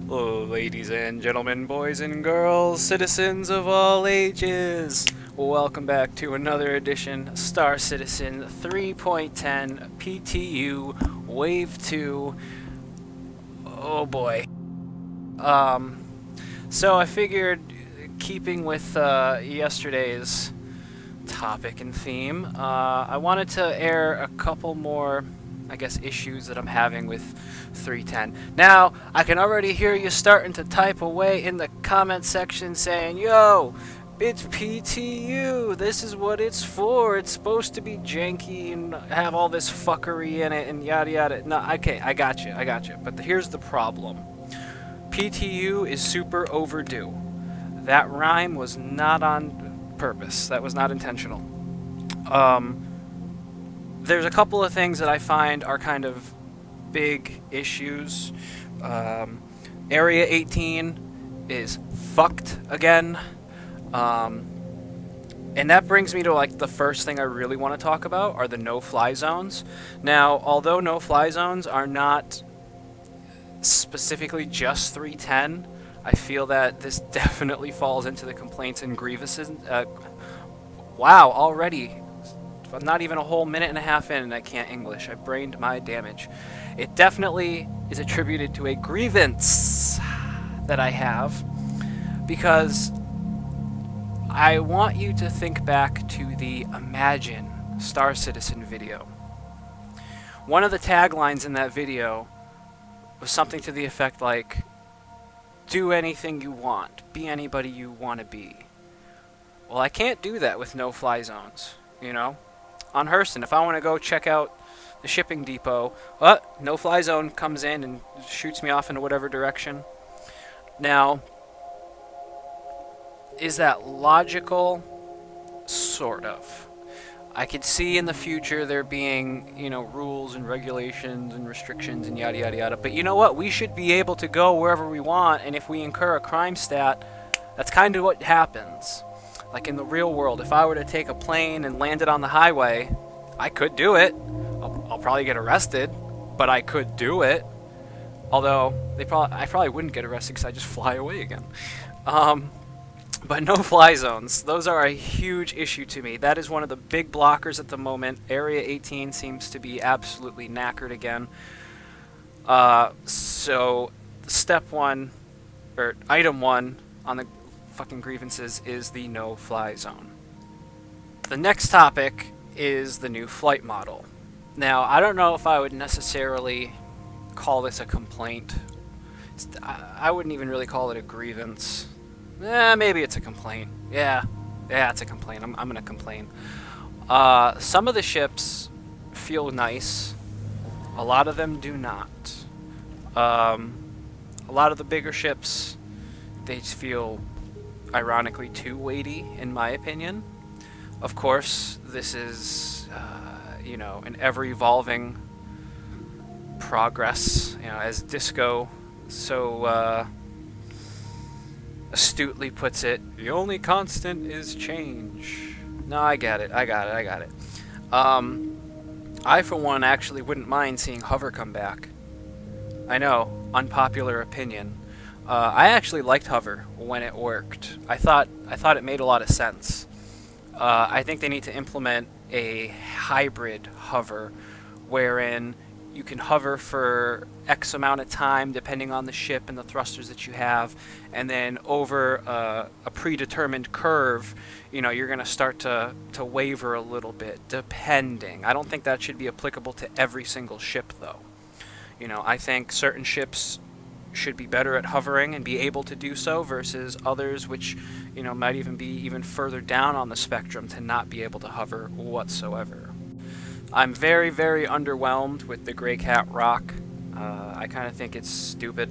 Hello, ladies and gentlemen, boys and girls, citizens of all ages. Welcome back to another edition of Star Citizen 3.10 PTU Wave 2. Oh boy. So I figured, keeping with yesterday's topic and theme, I wanted to air a couple more, I guess, issues that I'm having with 310. Now, I can already hear you starting to type away in the comment section saying, yo, it's PTU, this is what it's for, it's supposed to be janky and have all this fuckery in it and yada yada. No, okay, I got you. But here's the problem. PTU is super overdue. That rhyme was not on purpose. That was not intentional. There's a couple of things that I find are kind of big issues. Area 18 is fucked again. And that brings me to like the first thing I really want to talk about are the no-fly zones. Now, although no-fly zones are not specifically just 310, I feel that this definitely falls into the complaints and grievances. Wow, already. Not even a whole minute and a half in and I can't English. I brained my damage. It definitely is attributed to a grievance that I have, because I want you to think back to the Imagine Star Citizen video. One of the taglines in that video was something to the effect like, do anything you want, be anybody you want to be. Well, I can't do that with no-fly zones, you know? On Hurston, if I want to go check out the shipping depot, no-fly zone comes in and shoots me off into whatever direction. Now, is that logical? Sort of. I could see in the future there being, rules and regulations and restrictions and yada yada yada. But you know what? We should be able to go wherever we want, and if we incur a crime stat, that's kind of what happens. Like in the real world, if I were to take a plane and land it on the highway, I could do it. I'll probably get arrested, but I could do it. Although I probably wouldn't get arrested because I just fly away again. But no-fly zones, those are a huge issue to me. That is one of the big blockers at the moment. Area 18 seems to be absolutely knackered again. So step one, or item one on the fucking grievances is the no-fly zone. The next topic is the new flight model. Now, I don't know if I would necessarily call this a complaint. I wouldn't even really call it a grievance. Maybe it's a complaint. Yeah, it's a complaint. I'm gonna complain. Some of the ships feel nice. A lot of them do not. A lot of the bigger ships, they feel ironically too weighty, in my opinion. Of course, this is, an ever-evolving progress. As Disco so astutely puts it, the only constant is change. No, I get it. I, for one, actually wouldn't mind seeing hover come back. I know, unpopular opinion. I actually liked hover when it worked. I thought it made a lot of sense. I think they need to implement a hybrid hover, wherein you can hover for X amount of time depending on the ship and the thrusters that you have, and then over a predetermined curve, you're going to start to waver a little bit, depending. I don't think that should be applicable to every single ship, though. I think certain ships should be better at hovering and be able to do so versus others which, might even be even further down on the spectrum to not be able to hover whatsoever. I'm very, very underwhelmed with the Grey Cat Rock. I kind of think it's stupid.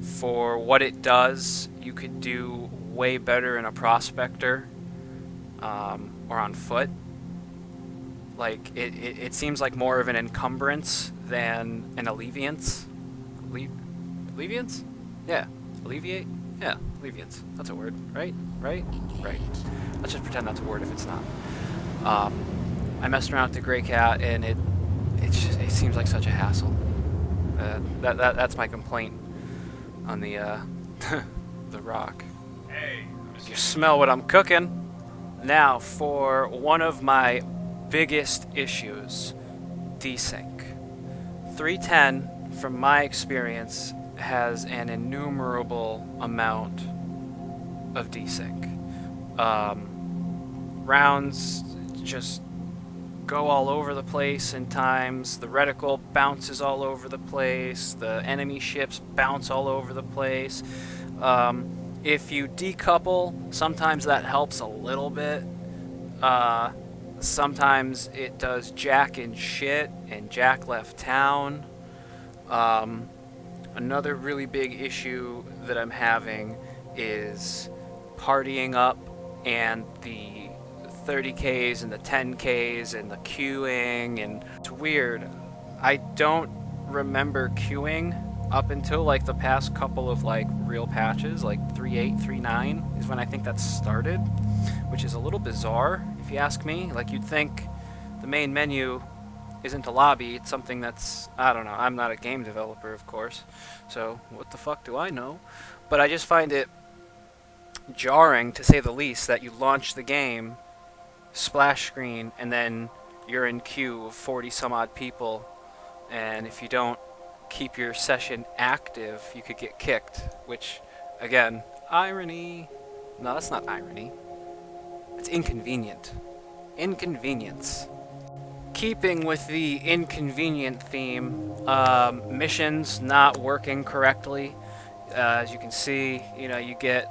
For what it does, you could do way better in a prospector or on foot. Like, it seems like more of an encumbrance than an alleviance. Alleviance? Yeah. Alleviate? Yeah, alleviance. That's a word, right? Right? Right. Let's just pretend that's a word if it's not. I messed around with the Gray Cat, and it seems like such a hassle. That's my complaint on the the rock. Hey, You smell what I'm cooking. Now for one of my biggest issues, desync. 310, from my experience, has an innumerable amount of desync. Rounds just go all over the place in times. The reticle bounces all over the place. The enemy ships bounce all over the place. If you decouple, sometimes that helps a little bit. Sometimes it does Jack and shit, and Jack left town. Another really big issue that I'm having is partying up and the 30Ks and the 10Ks and the queuing, and it's weird. I don't remember queuing up until like the past couple of like real patches, like 3.8, 3.9 is when I think that started, which is a little bizarre if you ask me. Like, you'd think the main menu isn't a lobby, it's something that's, I don't know, I'm not a game developer, of course, so what the fuck do I know? But I just find it jarring, to say the least, that you launch the game, splash screen, and then you're in queue of 40 some odd people, and if you don't keep your session active, you could get kicked, which, again, irony. No, that's not irony. It's inconvenient. Inconvenience. Keeping with the inconvenient theme, missions not working correctly. As you can see, you get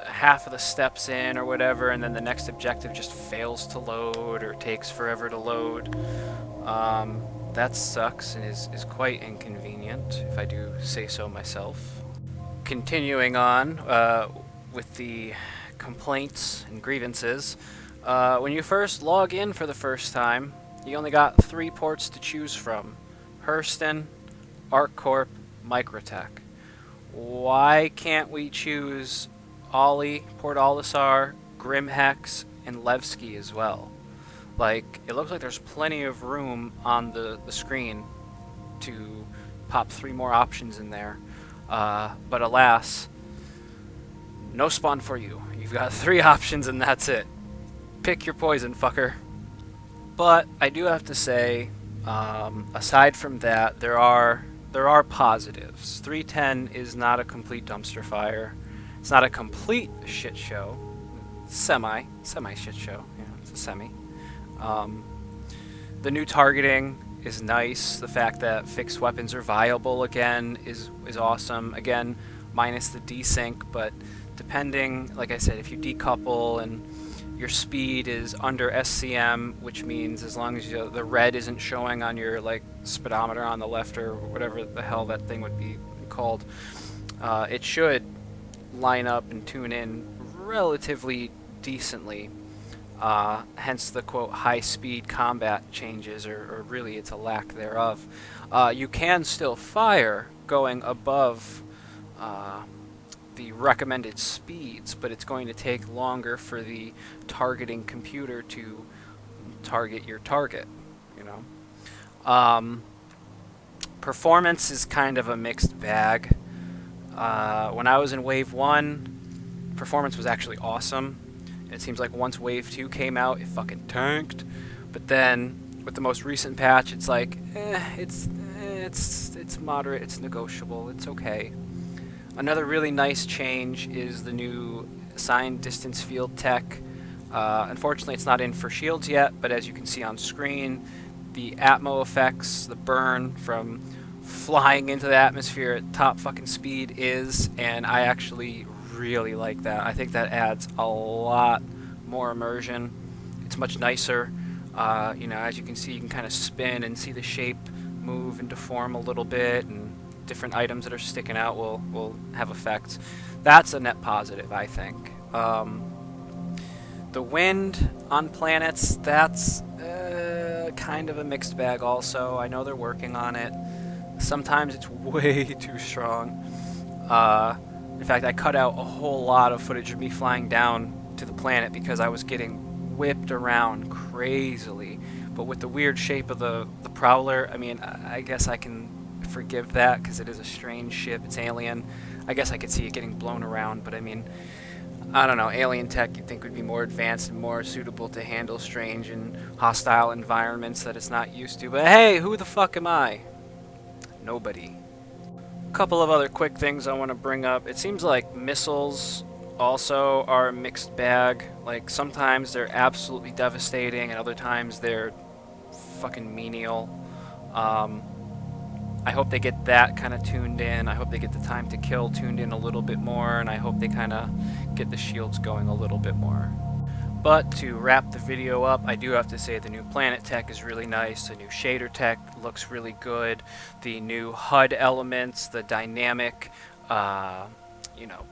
half of the steps in or whatever, and then the next objective just fails to load or takes forever to load. That sucks and is quite inconvenient, if I do say so myself. Continuing on with the complaints and grievances, when you first log in for the first time, you only got 3 ports to choose from: Hurston, ArcCorp, Microtech. Why can't we choose Ollie, Port Olisar, Grimhex, and Levski as well? Like, it looks like there's plenty of room on the screen to pop 3 more options in there. But alas, no spawn for you. You've got 3 options and that's it. Pick your poison, fucker. But I do have to say, aside from that, there are positives. 310 is not a complete dumpster fire. It's not a complete shit show. Semi shit show. Yeah, it's a semi. The new targeting is nice. The fact that fixed weapons are viable again is awesome. Again, minus the desync, but depending, like I said, if you decouple and your speed is under SCM, which means as long as the red isn't showing on your like speedometer on the left or whatever the hell that thing would be called, it should line up and tune in relatively decently. Hence the quote high-speed combat changes, or really it's a lack thereof. You can still fire going above the recommended speeds, but it's going to take longer for the targeting computer to target your target, Performance is kind of a mixed bag. When I was in Wave 1, performance was actually awesome. It seems like once Wave 2 came out, it fucking tanked. But then, with the most recent patch, it's like, it's moderate, it's negotiable, it's okay. Another really nice change is the new assigned distance field tech. Unfortunately, it's not in for shields yet, but as you can see on screen, the atmo effects, the burn from flying into the atmosphere at top fucking speed and I actually really like that. I think that adds a lot more immersion. It's much nicer. As you can see, you can kind of spin and see the shape move and deform a little bit and different items that are sticking out will have effects. That's a net positive, I think. The wind on planets, that's kind of a mixed bag also. I know they're working on it. Sometimes it's way too strong. In fact, I cut out a whole lot of footage of me flying down to the planet because I was getting whipped around crazily. But with the weird shape of the Prowler, I mean, I guess I can forgive that because it is a strange ship. It's alien. I guess I could see it getting blown around, but I mean, I don't know, alien tech you'd think would be more advanced and more suitable to handle strange and hostile environments that it's not used to. But hey, who the fuck am I? Nobody. A couple of other quick things I want to bring up. It seems like missiles also are a mixed bag. Like, sometimes they're absolutely devastating, and other times they're fucking menial. I hope they get that kind of tuned in. I hope they get the time to kill tuned in a little bit more, and I hope they kind of get the shields going a little bit more. But to wrap the video up, I do have to say the new planet tech is really nice. The new shader tech looks really good. The new HUD elements, the dynamic,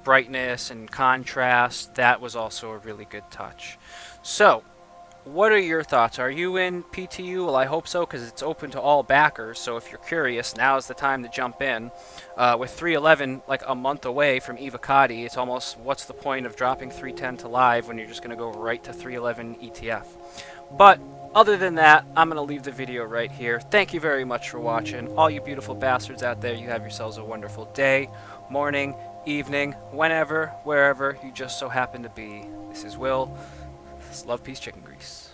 brightness and contrast, that was also a really good touch. So, what are your thoughts? Are you in PTU? Well, I hope so, because it's open to all backers, so if you're curious, now is the time to jump in. With 311 like a month away from Evocati, it's almost, what's the point of dropping 310 to live when you're just going to go right to 311 ETF? But other than that, I'm going to leave the video right here. Thank you very much for watching. All you beautiful bastards out there, you have yourselves a wonderful day, morning, evening, whenever, wherever you just so happen to be. This is Will. Love, peace, chicken grease.